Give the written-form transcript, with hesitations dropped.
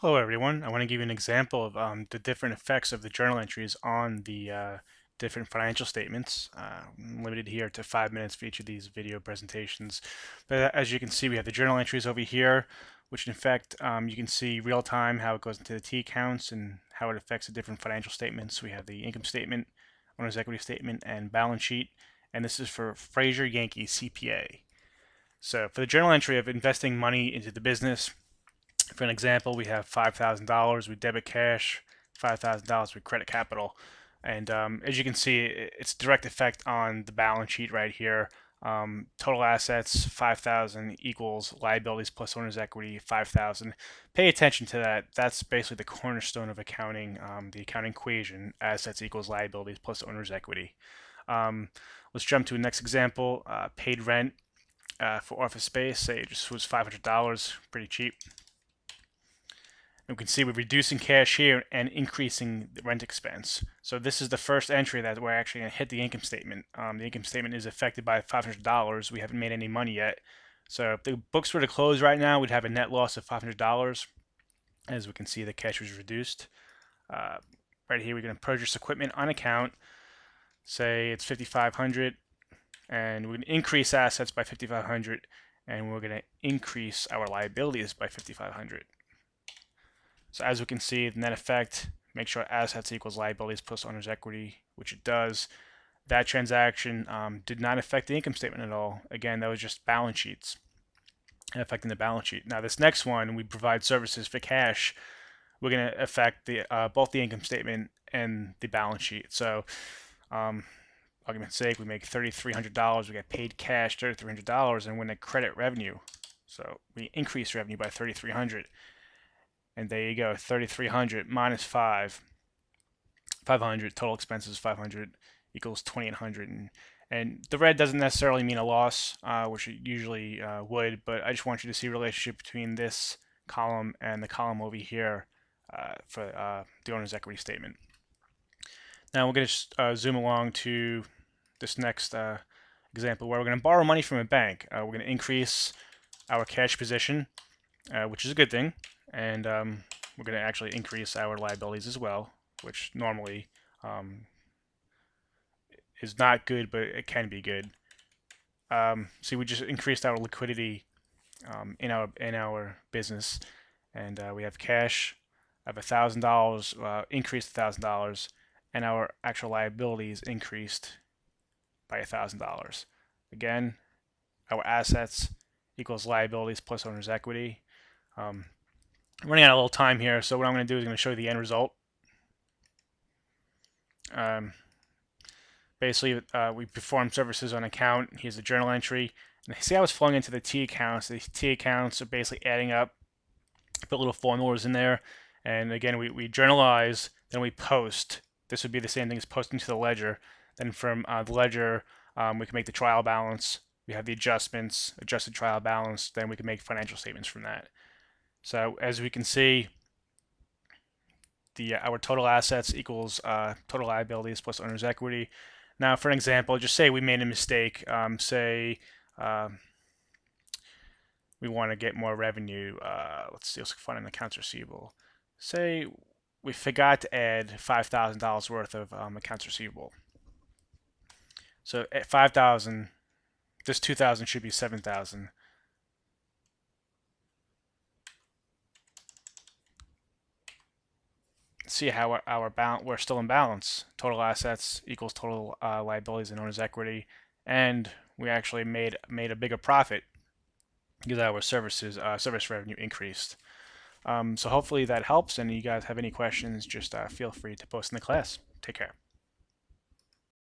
Hello everyone. I want to give you an example of the different effects of the journal entries on the different financial statements. I'm limited here to 5 minutes for each of these video presentations. But as you can see, we have the journal entries over here, which in effect you can see real time how it goes into the T accounts and how it affects the different financial statements. We have the income statement, owner's equity statement, and balance sheet. And this is for Fraser Yankee CPA. So for the journal entry of investing money into the business, for an example, we have $5,000 with debit cash, $5,000 with credit capital. And as you can see, it's direct effect on the balance sheet right here. Total assets 5,000 equals liabilities plus owner's equity 5,000. Pay attention to that. That's basically the cornerstone of accounting, the accounting equation: assets equals liabilities plus owner's equity. Let's jump to the next example. Paid rent for office space, say it just was $500, pretty cheap. We can see we're reducing cash here and increasing the rent expense. So this is the first entry that we're actually going to hit the income statement. The income statement is affected by $500. We haven't made any money yet. So if the books were to close right now, we'd have a net loss of $500. As we can see, the cash was reduced. Right here, we're going to purchase equipment on account. Say it's $5,500, and we're going to increase assets by $5,500, and we're going to increase our liabilities by $5,500. So as we can see, the net effect, make sure assets equals liabilities plus owner's equity, which it does. That transaction did not affect the income statement at all. Again, that was just balance sheets affecting the balance sheet. Now this next one, we provide services for cash. We're going to affect both the income statement and the balance sheet. So argument's sake, we make $3,300. We get paid cash $3,300, and we're going to credit revenue. So we increase revenue by $3,300. And there you go, 3,300 minus 500, total expenses 500 equals 2,800. And the red doesn't necessarily mean a loss, which it usually would, but I just want you to see a relationship between this column and the column over here for the owner's equity statement. Now we're going to zoom along to this next example where we're going to borrow money from a bank. We're going to increase our cash position, which is a good thing. And we're going to actually increase our liabilities as well, which normally is not good, but it can be good. See, we just increased our liquidity in our business, and we have cash of $1,000, increased $1,000, and our actual liabilities increased by $1,000. Again, our assets equals liabilities plus owner's equity. I'm running out of a little time here, so what I'm going to do is I'm going to show you the end result. Basically, we perform services on account. Here's the journal entry. And see how it's flowing into the T accounts. The T accounts are basically adding up. Put little formulas in there. And again, we journalize, then we post. This would be the same thing as posting to the ledger. Then from the ledger, we can make the trial balance. We have the adjustments, adjusted trial balance. Then we can make financial statements from that. So as we can see, our total assets equals total liabilities plus owner's equity. Now, for an example, just say we made a mistake. Say we want to get more revenue. Let's see, let's find an accounts receivable. Say we forgot to add $5,000 worth of accounts receivable. So at 5,000, this 2,000 should be 7,000. See how we're still in balance. Total assets equals total liabilities and owner's equity, and we actually made a bigger profit because our service revenue increased. So hopefully that helps, and you guys have any questions, just feel free to post in the class. Take care.